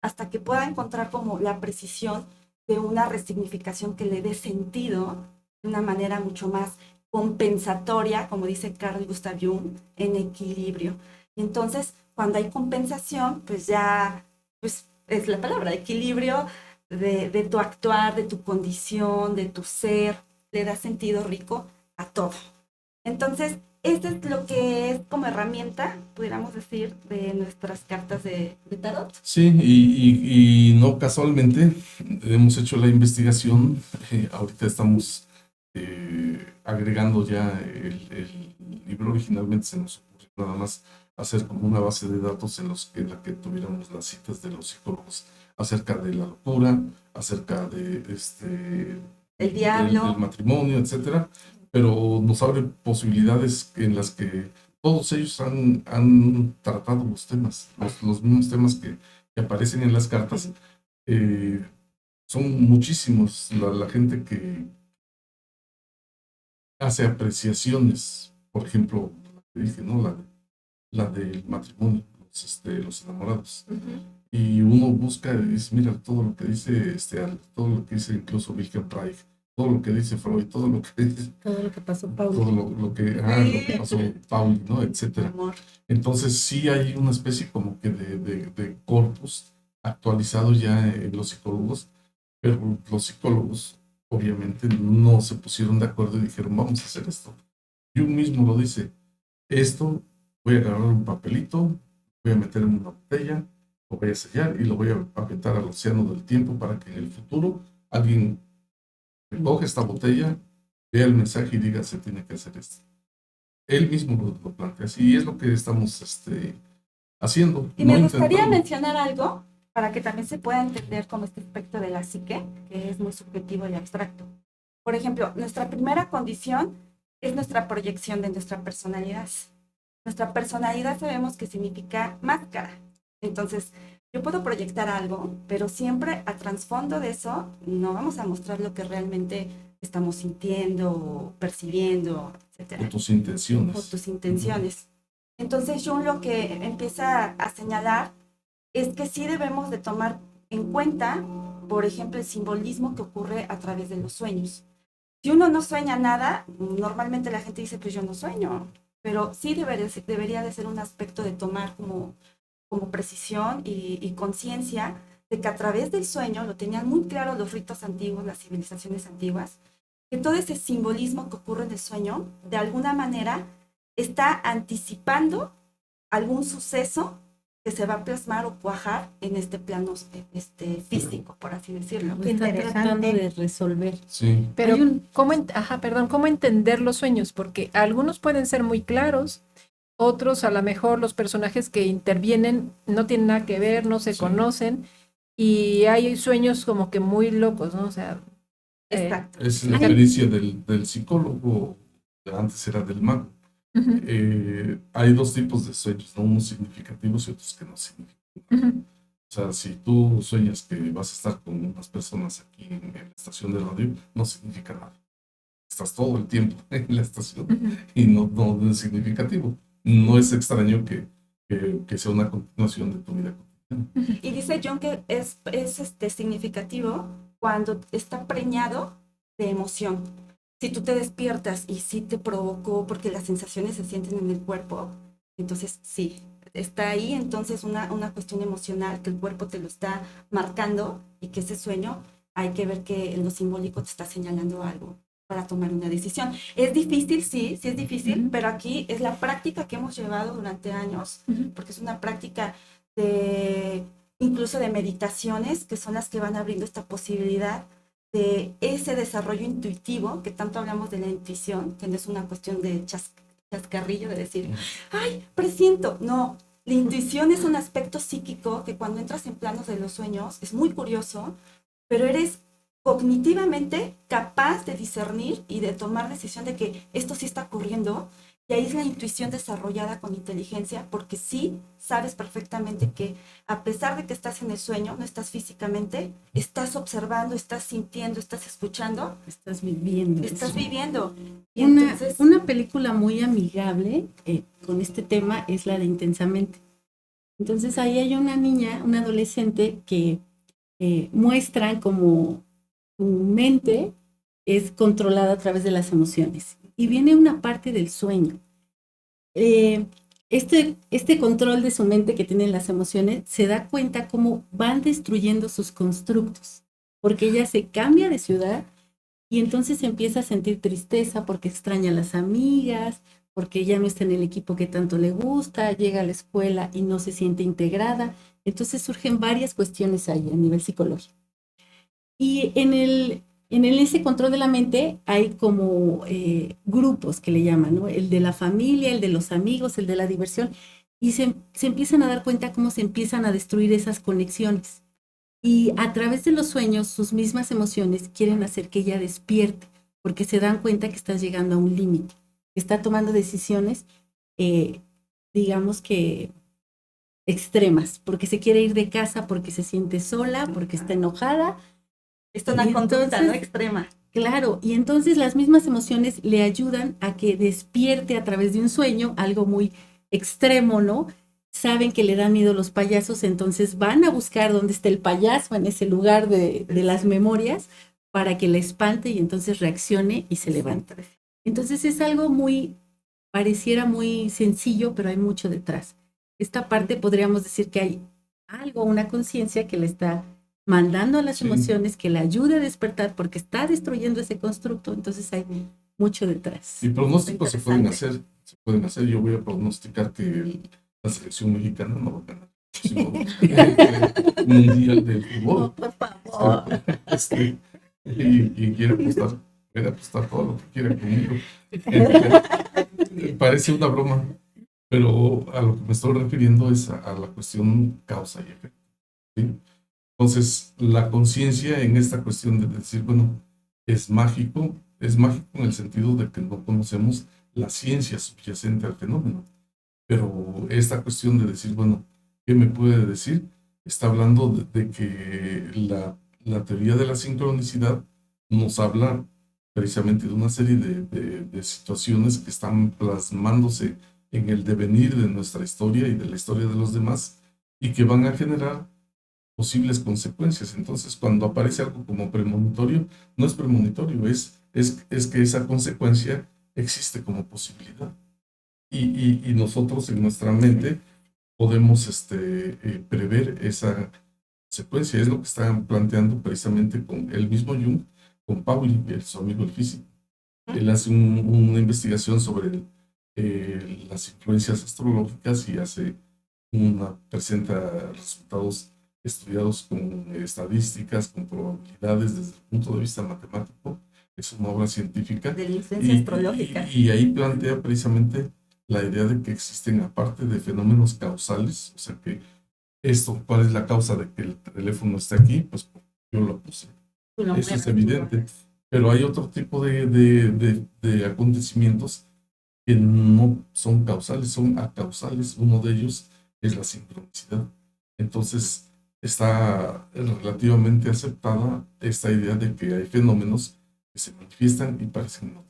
F: hasta que pueda encontrar como la precisión de una resignificación que le dé sentido de una manera mucho más compensatoria, como dice Carl Gustav Jung, en equilibrio. Y entonces, cuando hay compensación, pues ya, pues es la palabra, equilibrio de tu actuar, de tu condición, de tu ser, le da sentido rico a todo. Entonces, esto es lo que es como herramienta, pudiéramos decir, de nuestras cartas de tarot.
D: Sí, y no casualmente hemos hecho la investigación, ahorita estamos agregando ya el libro. Originalmente se nos ocurrió nada más hacer como una base de datos en la que tuviéramos las citas de los psicólogos acerca de la locura, acerca de
F: el diablo,
D: del matrimonio, etcétera, pero nos abre posibilidades en las que todos ellos han tratado los temas, los mismos temas que aparecen en las cartas. Son muchísimos la gente que hace apreciaciones, por ejemplo, dije, ¿no? La del matrimonio, los enamorados. Y uno busca y dice, mira, todo lo que dice todo lo que dice incluso Wilhelm Reich, todo lo que dice Freud, todo lo que dice,
E: Todo lo que pasó Pauli.
D: todo lo que pasó Pauli, ¿no? Etcétera.
F: amor.
D: Entonces sí hay una especie como que de corpus actualizado ya en los psicólogos, pero los psicólogos obviamente no se pusieron de acuerdo y dijeron, vamos a hacer esto. Jung mismo lo dice, esto voy a agarrar un papelito, voy a meter en una botella, lo voy a sellar y lo voy a aventar al océano del tiempo para que en el futuro alguien recoja esta botella, vea el mensaje y diga, se tiene que hacer esto. Él mismo lo plantea así, y es lo que estamos haciendo.
F: Y me gustaría mencionar algo para que también se pueda entender como este aspecto de la psique, que es muy subjetivo y abstracto. Por ejemplo, nuestra primera condición es nuestra proyección de nuestra personalidad. Nuestra personalidad sabemos que significa máscara. Entonces, yo puedo proyectar algo, pero siempre a trasfondo de eso no vamos a mostrar lo que realmente estamos sintiendo, percibiendo, etc.
D: O tus intenciones.
F: O tus intenciones. Entonces, Jung lo que empieza a señalar es que sí debemos de tomar en cuenta, por ejemplo, el simbolismo que ocurre a través de los sueños. Si uno no sueña nada, normalmente la gente dice, pues yo no sueño, pero sí debería de ser un aspecto de tomar como precisión y conciencia de que a través del sueño, lo tenían muy claro los ritos antiguos, las civilizaciones antiguas, que todo ese simbolismo que ocurre en el sueño, de alguna manera, está anticipando algún suceso que se va a plasmar o cuajar en este plano físico, por así decirlo.
E: Lo está tratando de resolver.
D: Sí.
C: Pero, ¿cómo entender los sueños? Porque algunos pueden ser muy claros Otros, a lo mejor, los personajes que intervienen no tienen nada que ver, no se
D: Sí.
C: conocen, y hay sueños como que muy locos, ¿no? O sea,
F: Exacto.
D: Es la experiencia del psicólogo, antes era del mago.
C: ujú,
D: Hay dos tipos de sueños, ¿no? Unos significativos y otros que no significativos.
C: ujú,
D: O sea, si tú sueñas que vas a estar con unas personas aquí en la estación de radio, no significa nada. Estás todo el tiempo en la estación
C: ujú.
D: y no es significativo. No es extraño que sea una continuación de tu vida cotidiana.
F: Y dice John que es significativo cuando está preñado de emoción. Si tú te despiertas y sí te provocó porque las sensaciones se sienten en el cuerpo, entonces sí, está ahí entonces una cuestión emocional que el cuerpo te lo está marcando y que ese sueño hay que ver que en lo simbólico te está señalando algo para tomar una decisión. Es difícil, sí, sí es difícil,
C: Ujú.
F: pero aquí es la práctica que hemos llevado durante años,
C: Ujú.
F: porque es una práctica de incluso de meditaciones, que son las que van abriendo esta posibilidad de ese desarrollo intuitivo, que tanto hablamos de la intuición, que no es una cuestión de chascarrillo, de decir, ay, presiento. No, la intuición es un aspecto psíquico que cuando entras en planos de los sueños es muy curioso, pero eres cognitivamente capaz de discernir y de tomar decisión de que esto sí está ocurriendo. Y ahí es la intuición desarrollada con inteligencia, porque sí sabes perfectamente que a pesar de que estás en el sueño, no estás físicamente, estás observando, estás sintiendo, estás escuchando,
E: Estás viviendo.
F: estás
E: eso.
F: viviendo. Y
E: Una,
F: entonces,
E: una película muy amigable con este tema es la de Intensamente. Entonces ahí hay una niña, una adolescente que muestran como su mente es controlada a través de las emociones. Y viene una parte del sueño. Este control de su mente que tienen las emociones se da cuenta cómo van destruyendo sus constructos, porque ella se cambia de ciudad y entonces empieza a sentir tristeza porque extraña a las amigas, porque ya no está en el equipo que tanto le gusta, llega a la escuela y no se siente integrada. Entonces surgen varias cuestiones ahí a nivel psicológico. Y ese control de la mente hay como grupos que le llaman, ¿no? El de la familia, el de los amigos, el de la diversión, y se empiezan a dar cuenta cómo se empiezan a destruir esas conexiones. Y a través de los sueños, sus mismas emociones quieren hacer que ella despierte, porque se dan cuenta que está llegando a un límite, que está tomando decisiones, eh, digamos que extremas, porque se quiere ir de casa, porque se siente sola, porque está enojada.
F: esto es una
E: Y
F: conducta, ¿no?
E: entonces,
F: Extrema.
E: claro, y entonces las mismas emociones le ayudan a que despierte a través de un sueño, algo muy extremo, ¿no? Saben que le dan miedo los payasos, entonces van a buscar dónde está el payaso en ese lugar de las memorias para que le espante y entonces reaccione y se levante. Entonces es algo pareciera muy sencillo, pero hay mucho detrás. Esta parte podríamos decir que hay algo, una conciencia que le está mandando a las
D: Sí.
E: emociones que le ayude a despertar porque está destruyendo ese constructo, entonces hay mucho detrás.
D: Y pronósticos se pueden
F: Interesante.
D: hacer, se pueden hacer. Yo voy a pronosticar que la selección mexicana no va a ganar el próximo mundial del fútbol.
E: Por favor.
D: Y quien quiere apostar, puede apostar todo lo que quiera conmigo. Parece una broma, pero a lo que me estoy refiriendo es a la cuestión causa y efecto. ¿Sí? Entonces, la conciencia en esta cuestión de decir, bueno, es mágico en el sentido de que no conocemos la ciencia subyacente al fenómeno, pero esta cuestión de decir, bueno, ¿qué me puede decir? Está hablando de que la teoría de la sincronicidad nos habla precisamente de una serie de situaciones que están plasmándose en el devenir de nuestra historia y de la historia de los demás y que van a generar posibles consecuencias. Entonces, cuando aparece algo como premonitorio, no es premonitorio, es que esa consecuencia existe como posibilidad. Y nosotros en nuestra mente podemos prever esa secuencia. Es lo que están planteando precisamente con el mismo Jung, con Pauli, su amigo el físico. Él hace una investigación sobre las influencias astrológicas y presenta resultados estudiados con estadísticas, con probabilidades desde el punto de vista matemático. Es una obra científica.
F: De la influencia astrológica.
D: Y ahí plantea precisamente la idea de que existen, aparte de fenómenos causales, o sea que esto, ¿cuál es la causa de que el teléfono esté aquí? Pues yo lo puse. Eso es evidente. Pero hay otro tipo de acontecimientos que no son causales, son acausales. Uno de ellos es la sincronicidad. Entonces, está relativamente aceptada esta idea de que hay fenómenos que se manifiestan y parecen no.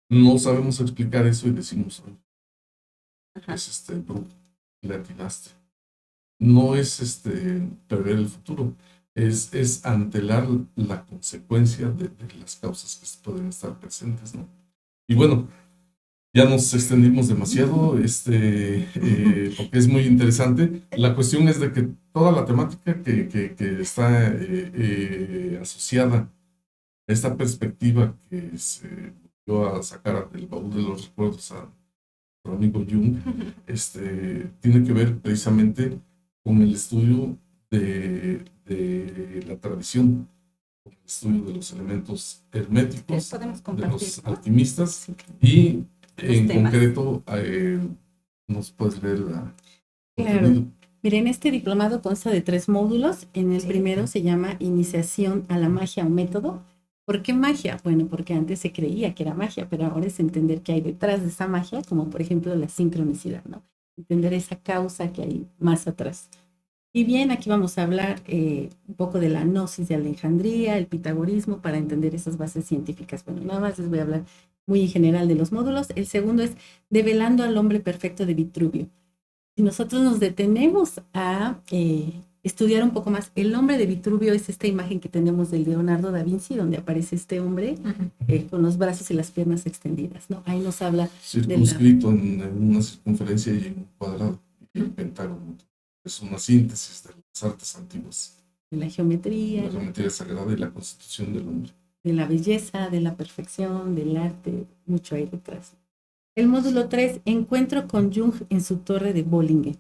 D: No sabemos explicar eso y decimos, es brujo, le atinaste. No es prever el futuro, es antelar la consecuencia de las causas que pueden estar presentes, ¿no? Y bueno, ya nos extendimos demasiado, porque es muy interesante. La cuestión es de que toda la temática que está asociada a esta perspectiva que se volvió a sacar del baúl de los recuerdos a nuestro amigo Jung, tiene que ver precisamente con el estudio de la tradición, con el estudio de los elementos herméticos, de los alquimistas, y en concreto, ¿nos puedes leer la
E: Claro. Miren, este diplomado consta de 3 módulos. En el primero se llama Iniciación a la magia o método. ¿Por qué magia? Bueno, porque antes se creía que era magia, pero ahora es entender qué hay detrás de esa magia, como por ejemplo la sincronicidad, ¿no? Entender esa causa que hay más atrás. Y bien, aquí vamos a hablar un poco de la gnosis de Alejandría, el pitagorismo, para entender esas bases científicas. Bueno, nada más les voy a hablar muy en general de los módulos. El segundo es Develando al hombre perfecto de Vitruvio. Si nosotros nos detenemos a estudiar un poco más, el hombre de Vitruvio es esta imagen que tenemos del Leonardo da Vinci, donde aparece este hombre con los brazos y las piernas extendidas, ¿no? Ahí nos habla
D: circunscrito en una circunferencia y en un cuadrado, y el pentágono. Es una síntesis de las artes antiguas.
E: De la geometría.
D: La geometría sagrada y la constitución del hombre.
E: De la belleza, de la perfección, del arte, mucho hay detrás. El módulo 3, Encuentro con Jung en su torre de Bollingen.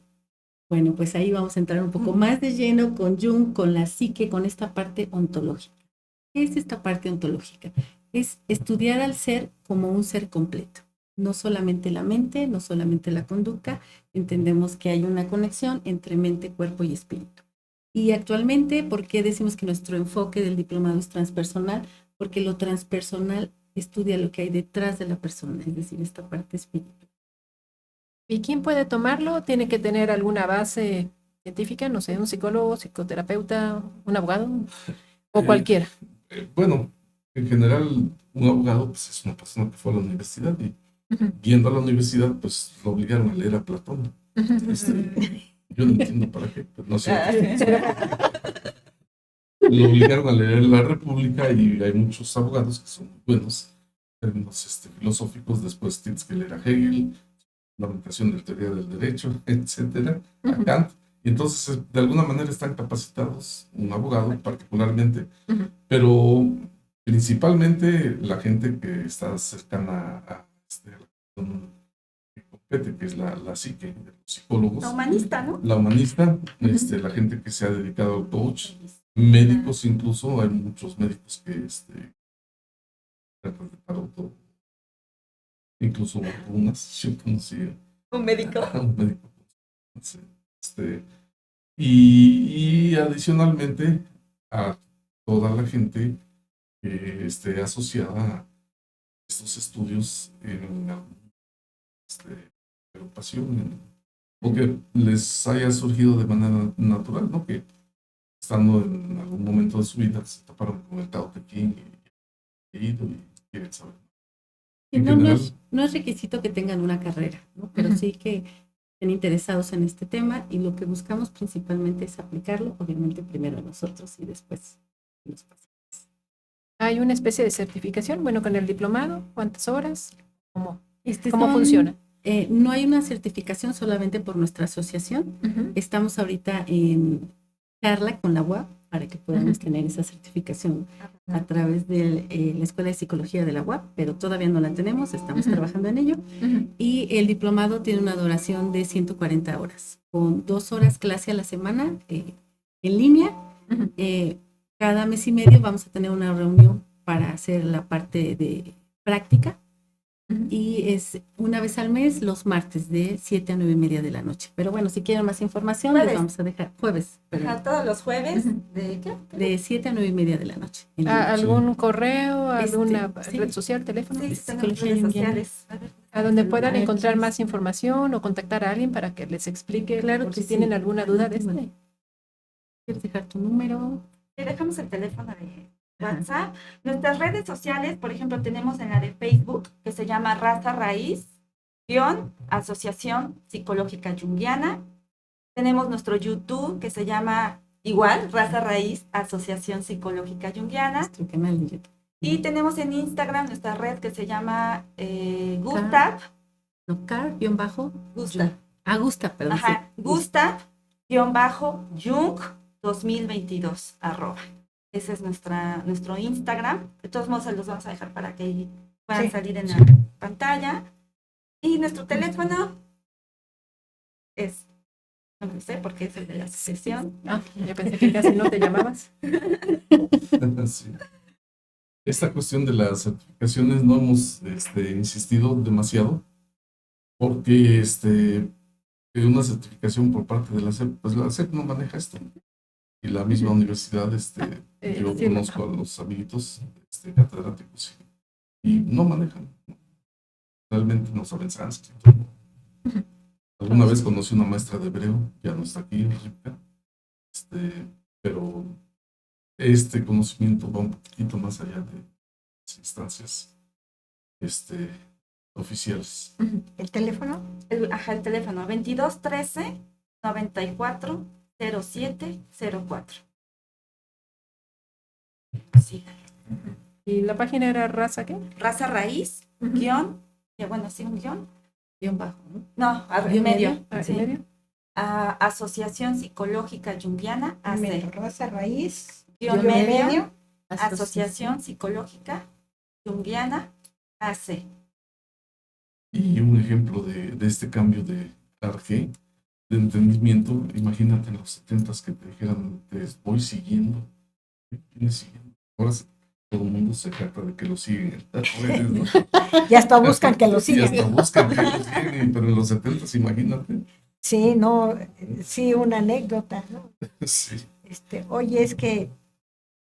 E: Bueno, pues ahí vamos a entrar un poco más de lleno con Jung, con la psique, con esta parte ontológica. ¿Qué es esta parte ontológica? Es estudiar al ser como un ser completo. No solamente la mente, no solamente la conducta. Entendemos que hay una conexión entre mente, cuerpo y espíritu. Y actualmente, ¿por qué decimos que nuestro enfoque del diplomado es transpersonal? Porque lo transpersonal estudia lo que hay detrás de la persona, es decir, esta parte espiritual.
C: ¿Y quién puede tomarlo? ¿Tiene que tener alguna base científica? No sé, un psicólogo, psicoterapeuta, un abogado o cualquiera.
D: Bueno, en general, un abogado pues, es una persona que fue a la universidad y yendo a la universidad, pues lo obligaron a leer a Platón. Yo no entiendo para qué, pero no sé. Lo obligaron a leer La República y hay muchos abogados que son muy buenos en términos filosóficos. Después tienes que leer a Hegel, fundamentación de la teoría del derecho, etcétera, a Kant. Y entonces, de alguna manera, están capacitados, un abogado particularmente, pero principalmente la gente que está cercana a que compete, que es la psique, de los psicólogos.
F: La humanista, ¿no?
D: La humanista, la gente que se ha dedicado al coach, médicos incluso, hay muchos médicos que tratan de tarot, incluso vacunas. Yo conocí
F: un médico.
D: Un médico. Y adicionalmente a toda la gente que esté asociada a estos estudios en agrupación, o que les haya surgido de manera natural, ¿no? Que estando en algún momento de su vida se toparon con el Tao Te Ching y quieren saber.
E: No es requisito que tengan una carrera, ¿no? Pero sí que estén interesados en este tema, y lo que buscamos principalmente es aplicarlo, obviamente primero a nosotros y después a los pacientes.
C: ¿Hay una especie de certificación? Bueno, con el diplomado, ¿cuántas horas? ¿Cómo funciona?
E: No hay una certificación solamente por nuestra asociación. Estamos ahorita en charla con la UAP para que podamos tener esa certificación a través de la Escuela de Psicología de la UAP, pero todavía no la tenemos, estamos trabajando en ello. Y el diplomado tiene una duración de 140 horas, con 2 horas clase a la semana en línea. Cada mes y medio vamos a tener una reunión para hacer la parte de práctica, y es una vez al mes, los martes, de 7 a 9:30 de la noche. Pero bueno, si quieren más información, les
F: Jueves.
E: vamos a dejar jueves, perdón,
F: Ajá, todos los jueves,
E: Ujú.
F: ¿de qué?
E: de 7 a 9:30 de la noche. En la noche.
C: ¿Algún correo, alguna
E: Sí.
C: red social, teléfono?
F: Sí,
E: Psicología
F: tenemos redes
E: junguiana.
F: sociales. A ver,
C: A donde puedan
E: A ver,
C: encontrar
E: ¿quieres?
C: más información o contactar a alguien para que les explique,
E: Claro
C: por
E: que
C: si
E: sí.
C: tienen alguna duda de este.
E: ¿Quieres dejar tu número?
F: sí, dejamos el teléfono de
E: Ajá.
F: WhatsApp. Nuestras redes sociales, por ejemplo, tenemos en la de Facebook, que se llama Raza Raíz, Asociación Psicológica Junguiana. Tenemos nuestro YouTube, que se llama igual, Raza Raíz, Asociación Psicológica Junguiana.
E: Nuestro canal de YouTube.
F: Y tenemos en Instagram nuestra red que se llama Gustav.
E: No, car-bajo.
F: Gustav.
E: Gustav, perdón.
F: Ajá,
E: sí.
F: Gustav-Jung 2022 @ Ese es nuestro Instagram. De todos modos, se los vamos a dejar para que puedan
B: Sí.
F: salir en la pantalla. Y nuestro teléfono es, no lo sé porque es el de la asociación.
C: Yo pensé que casi no te llamabas.
D: Sí. Esta cuestión de las certificaciones no hemos insistido demasiado porque una certificación por parte de la SEP, pues la SEP no maneja esto. Y la misma universidad, yo
C: sí,
D: conozco a los amiguitos catedráticos y no manejan. Realmente no saben sánscrito. Alguna vez conocí una maestra de hebreo, ya no está aquí, Rivka, pero este conocimiento va un poquitito más allá de las instancias oficiales.
B: ¿El teléfono?
F: El teléfono 22 13 94 07 04. Sí.
C: ¿Y la página era Raza qué?
F: Raza Raíz, guión, que bueno, sí, un guión.
E: Guión bajo, ¿no?
F: No,
E: ¿Guión
F: medio.
E: medio?
C: ¿En
F: Sí.
C: medio?
F: Asociación Psicológica Junguiana, AC.
B: Raza Raíz.
F: Guión
E: Guión
F: medio.
E: medio.
F: Asociación Psicológica Junguiana, AC.
D: Y un ejemplo de este cambio de ARG, de entendimiento, imagínate en los 70s que te dijeran, te voy siguiendo. ¿Me vienes siguiendo? Ahora todo el mundo se trata de que lo siguen en las redes, ¿no?
B: Ya hasta buscan que lo
D: Y
B: sigan.
D: hasta buscan que lo siguen, pero en los 70s, imagínate.
B: Sí, no, sí, una anécdota, ¿no?
D: Sí.
B: Oye, es que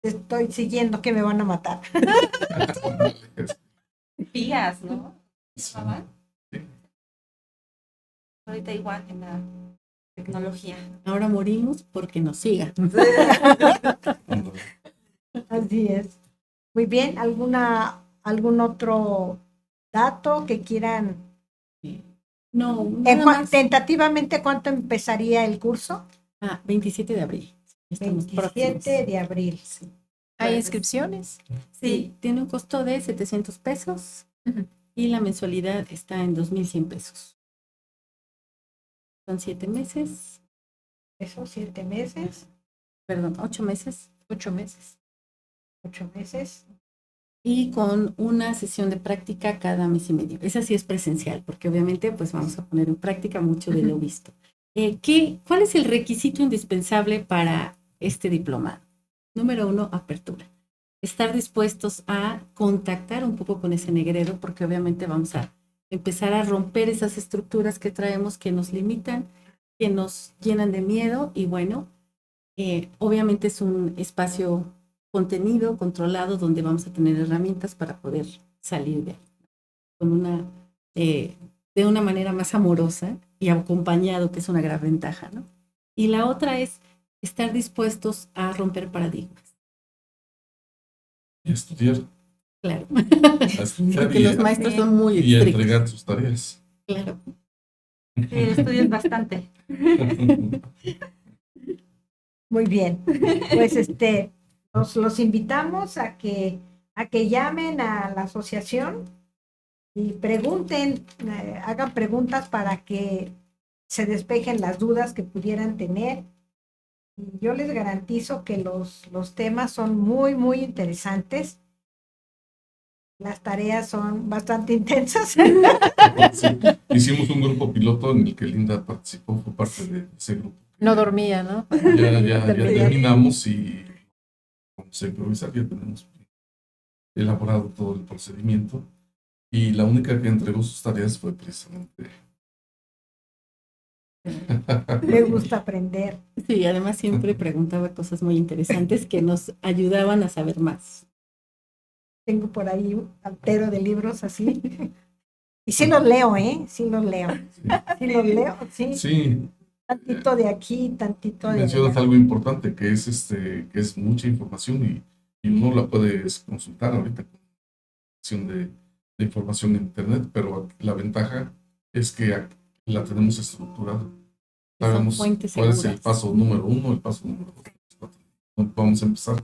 B: te estoy siguiendo que me van a matar.
F: Pías, ¿no?
D: Sí.
F: ¿Llamaban?
D: Sí.
F: Ahorita igual en la tecnología.
E: Ahora morimos porque nos siga.
D: Ándale.
B: Así es. Muy bien, ¿algún otro dato que quieran?
E: No, nada más.
B: Tentativamente, ¿cuánto empezaría el curso?
E: 27 de abril. Estamos
B: 27
E: próximos.
B: de abril.
E: Sí.
C: ¿Hay inscripciones?
E: Sí, tiene un costo de 700 pesos y la mensualidad está en 2,100 pesos. Son 7 meses,
B: Eso, 7 meses,
E: perdón, 8 meses
C: 8 meses.
B: 8 meses.
E: y con una sesión de práctica cada mes y medio. Esa sí es presencial, porque obviamente pues vamos a poner en práctica mucho de lo visto. ¿Cuál es el requisito indispensable para este diplomado? Número 1, apertura. Estar dispuestos a contactar un poco con ese negrero, porque obviamente vamos a empezar a romper esas estructuras que traemos que nos limitan, que nos llenan de miedo y bueno, obviamente es un espacio contenido, controlado, donde vamos a tener herramientas para poder salir de ahí, con de una manera más amorosa y acompañado, que es una gran ventaja, ¿no? Y la otra es estar dispuestos a romper paradigmas.
D: Y estudiar.
E: Claro,
D: A estudiar
E: porque los maestros son muy
D: y a
E: estrictos.
D: entregar sus tareas.
E: Claro.
F: Sí, estudias bastante.
B: Muy bien. Pues los invitamos a que llamen a la asociación y pregunten, hagan preguntas para que se despejen las dudas que pudieran tener. Y yo les garantizo que los temas son muy, muy interesantes. Las tareas son bastante intensas.
D: Sí. Hicimos un grupo piloto en el que Linda participó, fue parte de ese grupo.
C: No dormía, ¿no?
D: Ya terminamos y vamos a improvisar, ya tenemos elaborado todo el procedimiento y la única que entregó sus tareas fue precisamente.
B: Le gusta aprender.
E: Sí, además siempre preguntaba cosas muy interesantes que nos ayudaban a saber más.
B: Tengo por ahí un altero de libros así. Y sí los leo, ¿eh? Sí los leo. Sí los leo, sí.
D: Sí,
B: Tantito de aquí, tantito de
D: mencionas
B: allá.
D: algo importante que es mucha información y uno la puede consultar ahorita con acción de información en internet, pero la ventaja es que la tenemos estructurada.
E: Son
D: Sabemos
E: fuentes
D: cuál es el
E: seguras.
D: paso número 1, el paso número 2, 3, 4. Vamos a empezar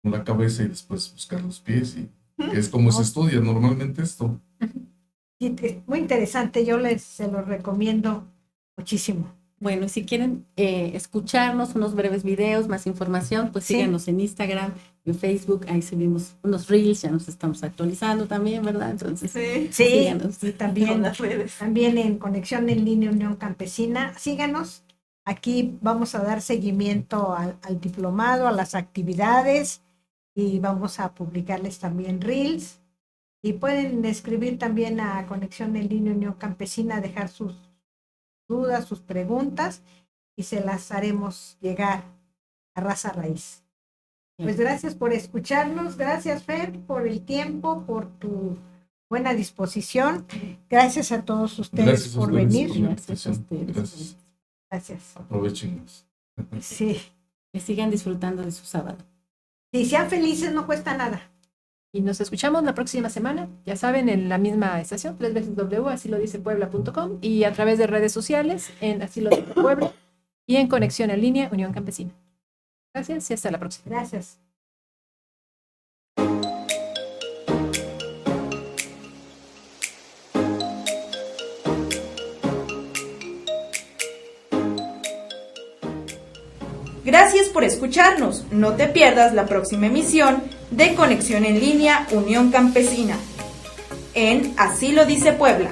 D: con la cabeza y después buscar los pies y que es como se estudia normalmente esto.
B: Sí, es muy interesante, yo se los recomiendo muchísimo.
E: Bueno, y si quieren escucharnos unos breves videos, más información, pues
B: Sí.
E: síganos en Instagram, en Facebook, ahí subimos unos reels, ya nos estamos actualizando también, ¿verdad? Entonces,
F: Sí.
B: Sí,
E: síganos.
B: y
F: Con
B: también,
F: las redes.
B: también en Conexión en Línea Unión Campesina. Síganos. Aquí vamos a dar seguimiento al diplomado, a las actividades y vamos a publicarles también reels. Y pueden escribir también a Conexión en Línea Unión Campesina, dejar sus dudas, sus preguntas y se las haremos llegar a Raza Raíz. Pues gracias por escucharnos, gracias Fer por el tiempo, por tu buena disposición. Gracias a todos ustedes
D: Gracias a
B: por
D: ustedes
B: venir.
D: por la
E: Gracias a
D: invitación.
E: ustedes.
D: Gracias.
B: Gracias.
D: Aprovechenlos.
B: Sí.
E: Que sigan disfrutando de su sábado.
B: Si sean felices, no cuesta nada.
C: Y nos escuchamos la próxima semana, ya saben, en la misma estación, www.asilo-dice-puebla.com y a través de redes sociales en Asilo Dice Puebla y en Conexión en Línea Unión Campesina. Gracias y hasta la próxima.
B: Gracias.
A: Gracias por escucharnos. No te pierdas la próxima emisión de Conexión en Línea Unión Campesina en Asilo Dice Puebla.